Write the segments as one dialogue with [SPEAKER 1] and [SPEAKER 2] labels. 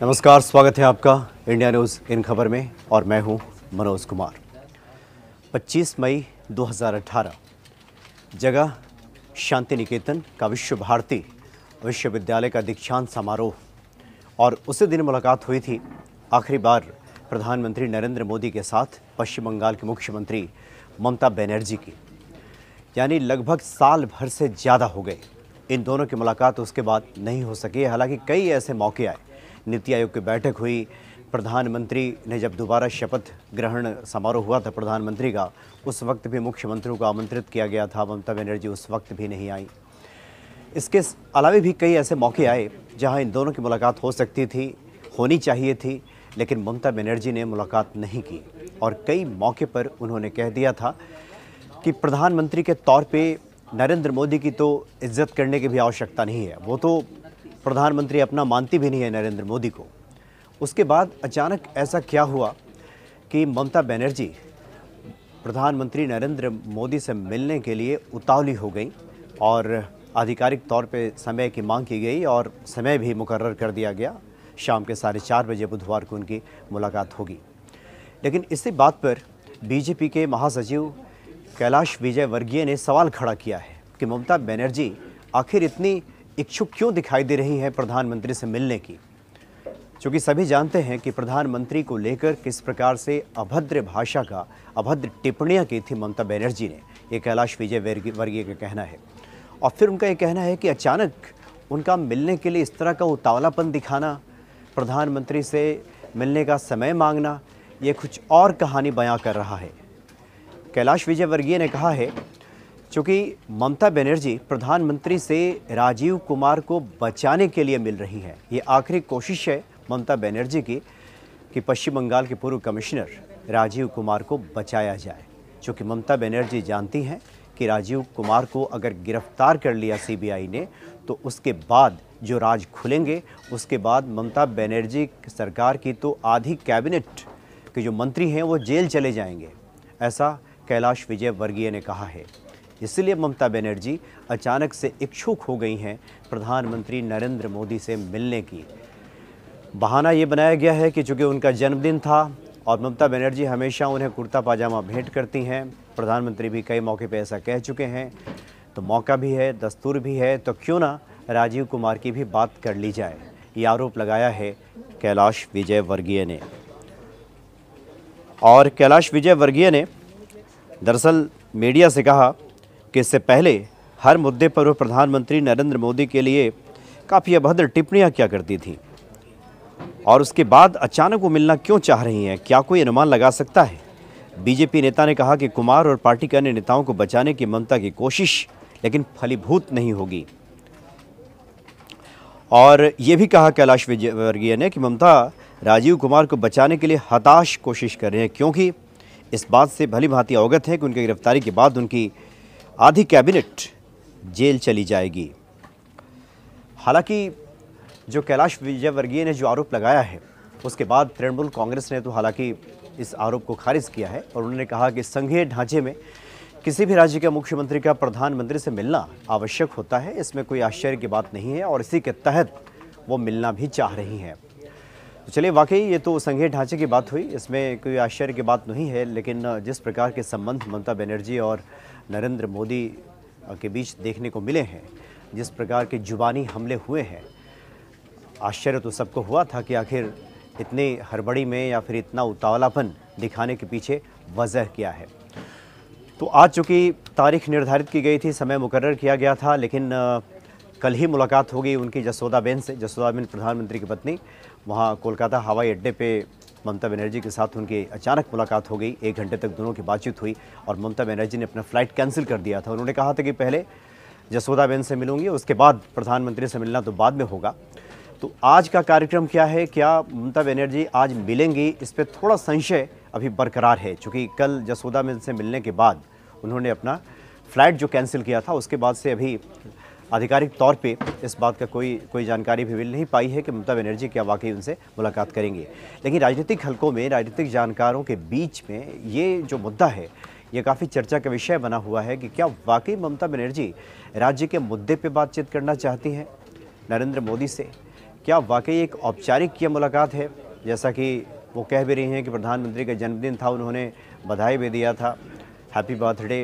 [SPEAKER 1] नमस्कार, स्वागत है आपका इंडिया न्यूज़ इन खबर में और मैं हूं मनोज कुमार। 25 मई 2018 जगह शांति निकेतन का विश्व भारती विश्वविद्यालय का दीक्षांत समारोह और उसी दिन मुलाकात हुई थी आखिरी बार प्रधानमंत्री नरेंद्र मोदी के साथ पश्चिम बंगाल के मुख्यमंत्री ममता बनर्जी की। यानी लगभग साल भर से ज़्यादा हो गए इन दोनों की मुलाकात उसके बाद नहीं हो सकी। हालांकि कई ऐसे मौके आए, नीति आयोग की बैठक हुई, प्रधानमंत्री ने जब दोबारा शपथ ग्रहण समारोह हुआ था प्रधानमंत्री का, उस वक्त भी मुख्यमंत्रियों को आमंत्रित किया गया था, ममता बनर्जी उस वक्त भी नहीं आई। इसके अलावा भी कई ऐसे मौके आए जहां इन दोनों की मुलाकात हो सकती थी, होनी चाहिए थी, लेकिन ममता बनर्जी ने मुलाकात नहीं की और कई मौके पर उन्होंने कह दिया था कि प्रधानमंत्री के तौर पे नरेंद्र मोदी की तो इज्जत करने की भी आवश्यकता नहीं है, वो तो प्रधानमंत्री अपना मानती भी नहीं है नरेंद्र मोदी को। उसके बाद अचानक ऐसा क्या हुआ कि ममता बनर्जी प्रधानमंत्री नरेंद्र मोदी से मिलने के लिए उतावली हो गई और आधिकारिक तौर पे समय की मांग की गई और समय भी मुकर्रर कर दिया गया। शाम के 4:30 बजे बुधवार को उनकी मुलाकात होगी। लेकिन इसी बात पर बीजेपी के महासचिव कैलाश विजयवर्गीय ने सवाल खड़ा किया है कि ममता बनर्जी आखिर इतनी इच्छुक क्यों दिखाई दे रही हैं प्रधानमंत्री से मिलने की, क्योंकि सभी जानते हैं कि प्रधानमंत्री को लेकर किस प्रकार से अभद्र भाषा का अभद्र टिप्पणियां की थी ममता बनर्जी ने। ये कैलाश विजयवर्गीय का कहना है। और फिर उनका ये कहना है कि अचानक उनका मिलने के लिए इस तरह का उतावलापन दिखाना, प्रधानमंत्री से मिलने का समय मांगना, ये कुछ और कहानी बयां कर रहा है। कैलाश विजयवर्गीय ने कहा है क्योंकि ममता बनर्जी प्रधानमंत्री से राजीव कुमार को बचाने के लिए मिल रही है। ये आखिरी कोशिश है ममता बनर्जी की कि पश्चिम बंगाल के पूर्व कमिश्नर राजीव कुमार को बचाया जाए, क्योंकि ममता बनर्जी जानती हैं कि राजीव कुमार को अगर गिरफ्तार कर लिया सीबीआई ने तो उसके बाद जो राज खुलेंगे, उसके बाद ममता बनर्जी सरकार की तो आधी कैबिनेट के जो मंत्री हैं वो जेल चले जाएंगे, ऐसा कैलाश विजयवर्गीय ने कहा है। इसलिए ममता बनर्जी अचानक से इच्छुक हो गई हैं प्रधानमंत्री नरेंद्र मोदी से मिलने की। बहाना ये बनाया गया है कि चूँकि उनका जन्मदिन था और ममता बनर्जी हमेशा उन्हें कुर्ता पाजामा भेंट करती हैं, प्रधानमंत्री भी कई मौके पे ऐसा कह चुके हैं, तो मौका भी है, दस्तूर भी है, तो क्यों ना राजीव कुमार की भी बात कर ली जाए। ये आरोप लगाया है कैलाश विजयवर्गीय ने। और कैलाश विजयवर्गीय ने दरअसल मीडिया से कहा कि इससे पहले हर मुद्दे पर वो प्रधानमंत्री नरेंद्र मोदी के लिए काफ़ी अभद्र टिप्पणियां किया करती थी और उसके बाद अचानक वो मिलना क्यों चाह रही हैं, क्या कोई अनुमान लगा सकता है। बीजेपी नेता ने कहा कि कुमार और पार्टी के अन्य नेताओं को बचाने की ममता की कोशिश लेकिन फलीभूत नहीं होगी। और ये भी कहा कैलाश विजयवर्गीय ने कि ममता राजीव कुमार को बचाने के लिए हताश कोशिश कर रहे हैं, क्योंकि इस बात से भली भांति अवगत है कि उनकी गिरफ्तारी के बाद उनकी आधी कैबिनेट जेल चली जाएगी। हालांकि जो कैलाश विजयवर्गीय ने जो आरोप लगाया है उसके बाद तृणमूल कांग्रेस ने तो हालांकि इस आरोप को खारिज किया है और उन्होंने कहा कि संघीय ढांचे में किसी भी राज्य के मुख्यमंत्री का प्रधानमंत्री से मिलना आवश्यक होता है, इसमें कोई आश्चर्य की बात नहीं है और इसी के तहत वो मिलना भी चाह रही हैं। तो चलिए, वाकई ये तो संघीय ढांचे की बात हुई, इसमें कोई आश्चर्य की बात नहीं है, लेकिन जिस प्रकार के संबंध ममता बनर्जी और नरेंद्र मोदी के बीच देखने को मिले हैं, जिस प्रकार के जुबानी हमले हुए हैं, आश्चर्य तो सबको हुआ था कि आखिर इतने हड़बड़ी में या फिर इतना उतावलापन दिखाने के पीछे वजह क्या है। तो आज चूँकि तारीख निर्धारित की गई थी, समय मुकर्रर किया गया था, लेकिन कल ही मुलाकात होगी उनकी जसोदाबेन से। जसोदाबेन प्रधानमंत्री की पत्नी, वहाँ कोलकाता हवाई अड्डे पे ममता बनर्जी के साथ उनकी अचानक मुलाकात हो गई। 1 घंटे तक दोनों की बातचीत हुई और ममता बनर्जी ने अपना फ़्लाइट कैंसिल कर दिया था। उन्होंने कहा था कि पहले जसोदाबेन से मिलूंगी, उसके बाद प्रधानमंत्री से मिलना तो बाद में होगा। तो आज का कार्यक्रम क्या है, क्या ममता बनर्जी आज मिलेंगी, इस पर थोड़ा संशय अभी बरकरार है, क्योंकि कल जसोदाबेन से मिलने के बाद उन्होंने अपना फ़्लाइट जो कैंसिल किया था उसके बाद से अभी आधिकारिक तौर पे इस बात का कोई जानकारी भी मिल नहीं पाई है कि ममता बनर्जी क्या वाकई उनसे मुलाकात करेंगे। लेकिन राजनीतिक हलकों में, राजनीतिक जानकारों के बीच में ये जो मुद्दा है ये काफ़ी चर्चा का विषय बना हुआ है कि क्या वाकई ममता बनर्जी राज्य के मुद्दे पे बातचीत करना चाहती हैं नरेंद्र मोदी से। क्या वाकई एक औपचारिक ये मुलाकात है, जैसा कि वो कह भी रही हैं कि प्रधानमंत्री का जन्मदिन था, उन्होंने बधाई भी दिया था, हैप्पी बर्थडे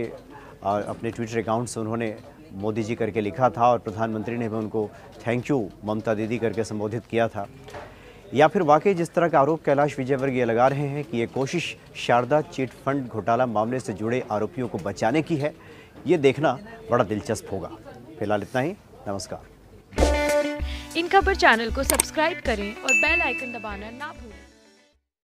[SPEAKER 1] अपने ट्विटर अकाउंट से उन्होंने मोदी जी करके लिखा था और प्रधानमंत्री ने भी उनको थैंक यू ममता दीदी करके संबोधित किया था। या फिर वाकई जिस तरह का आरोप कैलाश विजयवर्गीय लगा रहे हैं कि ये कोशिश शारदा चिट फंड घोटाला मामले से जुड़े आरोपियों को बचाने की है, ये देखना बड़ा दिलचस्प होगा। फिलहाल इतना ही, नमस्कार।
[SPEAKER 2] इन खबर चैनल को सब्सक्राइब करें और बेल आइकन दबाना ना भूलें।